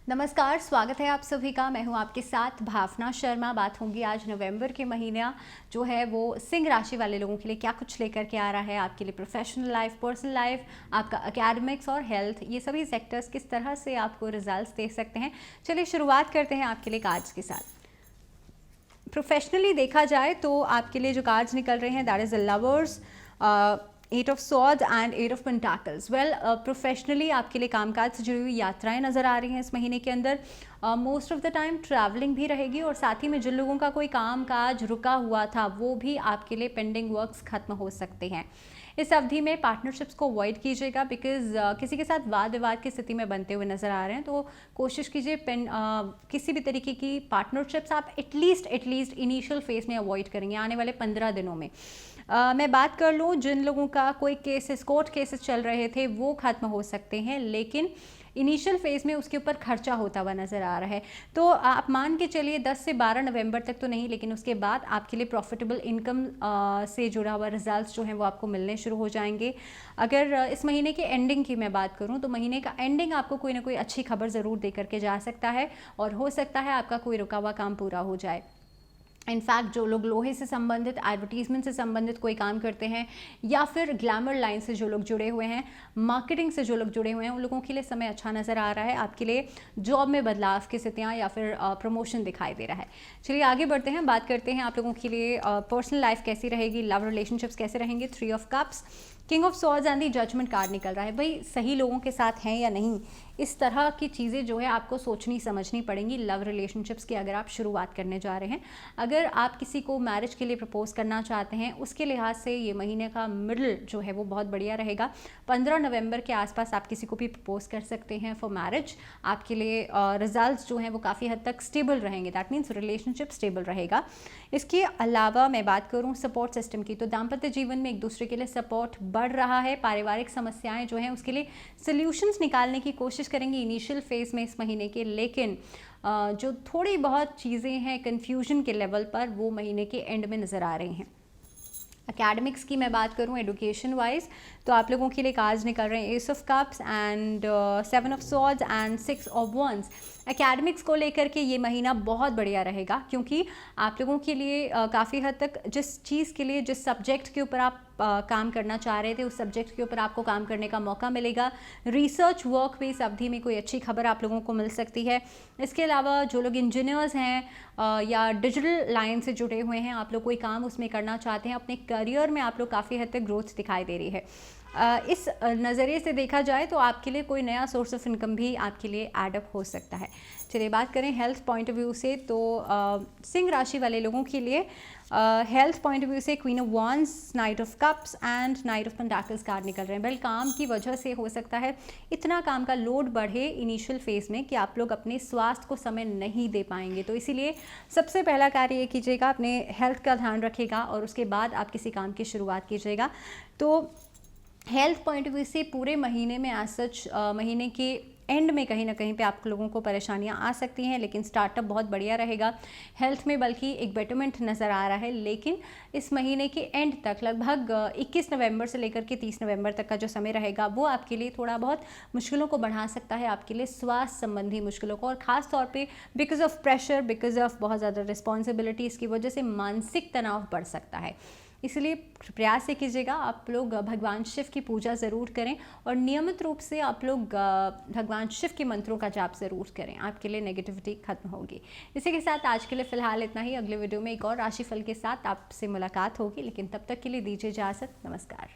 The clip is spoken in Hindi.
नमस्कार, स्वागत है आप सभी का। मैं हूं आपके साथ भावना शर्मा। बात होंगी आज नवंबर के महीना जो है वो सिंह राशि वाले लोगों के लिए क्या कुछ लेकर के आ रहा है, आपके लिए प्रोफेशनल लाइफ, पर्सनल लाइफ, आपका एकेडमिक्स और हेल्थ, ये सभी सेक्टर्स किस तरह से आपको रिजल्ट्स दे सकते हैं। चलिए शुरुआत करते हैं आपके लिए कार्ड्स के साथ। प्रोफेशनली देखा जाए तो आपके लिए जो कार्ड्स निकल रहे हैं that is the lovers, eight of swords and eight of pentacles. Well, professionally आपके लिए कामकाज से जुड़ी हुई यात्राएं नज़र आ रही हैं इस महीने के अंदर। Most of the time travelling भी रहेगी और साथ ही में जिन लोगों का कोई काम काज रुका हुआ था वो भी आपके लिए पेंडिंग वर्क्स खत्म हो सकते हैं। इस अवधि में पार्टनरशिप्स को अवॉइड कीजिएगा बिकॉज किसी के साथ वाद विवाद की स्थिति में बनते हुए नजर आ रहे हैं, तो कोशिश कीजिए किसी भी तरीके की पार्टनरशिप्स आप एटलीस्ट इनिशियल फेज में अवॉइड करेंगे आने वाले 15 दिनों में। मैं बात कर लूँ, जिन लोगों का कोई केसेस, कोर्ट केसेस चल रहे थे वो खत्म हो सकते हैं, लेकिन इनिशियल फेज में उसके ऊपर खर्चा होता हुआ नज़र आ रहा है। तो आप मान के चलिए 10 से 12 नवंबर तक तो नहीं, लेकिन उसके बाद आपके लिए प्रॉफिटेबल इनकम से जुड़ा हुआ रिजल्ट्स जो हैं वो आपको मिलने शुरू हो जाएंगे। अगर इस महीने के एंडिंग की मैं बात करूं तो महीने का एंडिंग आपको कोई ना कोई अच्छी खबर ज़रूर दे करके जा सकता है और हो सकता है आपका कोई रुका हुआ काम पूरा हो जाए। इनफैक्ट जो लोग लोहे से संबंधित, एडवर्टीजमेंट से संबंधित कोई काम करते हैं या फिर ग्लैमर लाइन से जो लोग जुड़े हुए हैं, मार्केटिंग से जो लोग जुड़े हुए हैं, उन लोगों के लिए समय अच्छा नज़र आ रहा है। आपके लिए जॉब में बदलाव की स्थितियाँ या फिर प्रमोशन दिखाई दे रहा है। चलिए आगे बढ़ते हैं, बात करते हैं आप लोगों के लिए पर्सनल लाइफ कैसी रहेगी, लव रिलेशनशिप्स कैसे रहेंगे। 3 of cups, king of swords and the judgement card निकल रहा है। भाई सही लोगों के साथ हैं या नहीं, इस तरह की चीज़ें जो है आपको सोचनी समझनी पड़ेंगी लव रिलेशनशिप्स की अगर आप शुरुआत करने जा रहे हैं। अगर आप किसी को मैरिज के लिए प्रपोज करना चाहते हैं, उसके लिहाज से ये महीने का मिडल जो है वो बहुत बढ़िया रहेगा। 15 नवंबर के आसपास आप किसी को भी प्रपोज कर सकते हैं फॉर मैरिज। आपके लिए रिजल्ट्स जो हैं वो काफ़ी हद तक स्टेबल रहेंगे, दैट मीन्स रिलेशनशिप स्टेबल रहेगा। इसके अलावा मैं बात करूँ सपोर्ट सिस्टम की, तो दाम्पत्य जीवन में एक दूसरे के लिए सपोर्ट बढ़ रहा है। पारिवारिक समस्याएं जो हैं उसके लिए सल्यूशंस निकालने की कोशिश करेंगे इनिशियल फेज में इस महीने के, लेकिन जो थोड़ी बहुत चीज़ें हैं कन्फ्यूजन के लेवल पर वो महीने के एंड में नज़र आ रही हैं। एकेडमिक्स की मैं बात करूं एडुकेशन वाइज, तो आप लोगों के लिए कार्ड्स निकल रहे हैं ace of cups and 7 of swords and 6 of wands. Academics को लेकर के ये महीना बहुत बढ़िया रहेगा क्योंकि आप लोगों के लिए काफ़ी हद तक जिस चीज़ के लिए, जिस सब्जेक्ट के ऊपर आप काम करना चाह रहे थे, उस सब्जेक्ट के ऊपर आपको काम करने का मौका मिलेगा। रिसर्च वर्क भी इस अवधि में कोई अच्छी खबर आप लोगों को मिल सकती है। इसके अलावा जो लोग इंजीनियर्स हैं या डिजिटल लाइन से जुड़े हुए हैं, आप लोग कोई काम उसमें करना चाहते हैं, अपने करियर में आप लोग काफ़ी हद तक ग्रोथ दिखाई दे रही है। इस नज़रिए से देखा जाए तो आपके लिए कोई नया सोर्स ऑफ इनकम भी आपके लिए एडअप हो सकता है। चलिए बात करें हेल्थ पॉइंट ऑफ व्यू से, तो सिंह राशि वाले लोगों के लिए हेल्थ पॉइंट ऑफ व्यू से queen of wands, night of cups and night of pentacles card निकल रहे हैं। वेल, काम की वजह से हो सकता है इतना काम का लोड बढ़े इनिशियल फेज में कि आप लोग अपने स्वास्थ्य को समय नहीं दे पाएंगे, तो इसीलिए सबसे पहला कार्य ये कीजिएगा, अपने हेल्थ का ध्यान रखिएगा और उसके बाद आप किसी काम की शुरुआत कीजिएगा। तो हेल्थ पॉइंट ऑफ व्यू से पूरे महीने में एज सच महीने के एंड में कहीं ना कहीं पे आप लोगों को परेशानियां आ सकती हैं, लेकिन स्टार्टअप बहुत बढ़िया रहेगा हेल्थ में, बल्कि एक बेटरमेंट नज़र आ रहा है। लेकिन इस महीने के एंड तक लगभग 21 नवंबर से लेकर के 30 नवंबर तक का जो समय रहेगा वो आपके लिए थोड़ा बहुत मुश्किलों को बढ़ा सकता है, आपके लिए स्वास्थ्य संबंधी मुश्किलों को, और ख़ास तौर पे because of pressure, because of बहुत ज़्यादा रिस्पॉन्सिबिलिटीज़ की वजह से मानसिक तनाव बढ़ सकता है। इसलिए प्रयास ये कीजिएगा आप लोग भगवान शिव की पूजा ज़रूर करें और नियमित रूप से आप लोग भगवान शिव के मंत्रों का जाप ज़रूर करें, आपके लिए नेगेटिविटी खत्म होगी। इसी के साथ आज के लिए फ़िलहाल इतना ही। अगले वीडियो में एक और राशिफल के साथ आपसे मुलाकात होगी, लेकिन तब तक के लिए दीजिए इजाज़त। नमस्कार।